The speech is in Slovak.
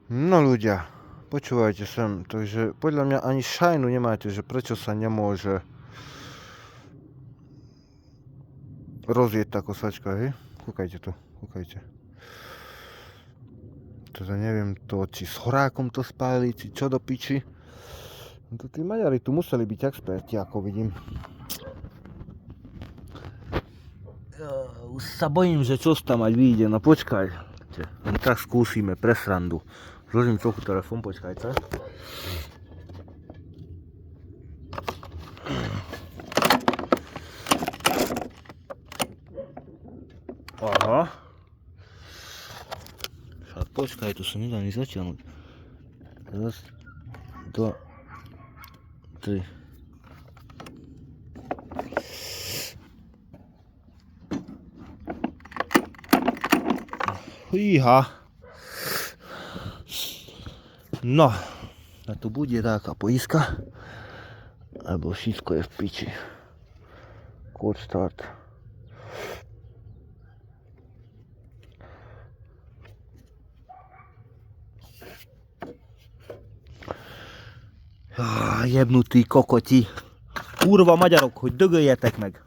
No ľudia, počúvajte sem, takže podľa mňa ani šajnu nemáte, že prečo sa nemôže rozjeť tá kosačka, hej? Kúkajte to, kúkajte. Teda neviem to, či s horákom to spáli, či čo do piči. No to tí Maďari tu museli byť experti, ako vidím. Už sa bojím, že čo tam mať vyjde, no počkaj. Len tak skúsime, pre srandu. Zložím trochu telefón, počkajte. Aha. Však počkaj, tu sa nedá ani zatiahnuť. Raz, dva, tri. Fíha. No, a tu bude taká poiska, alebo všetko je v piči. Cold start. Jebnutí kokoti. Kurva Magyarok, hogy dögöljetek meg.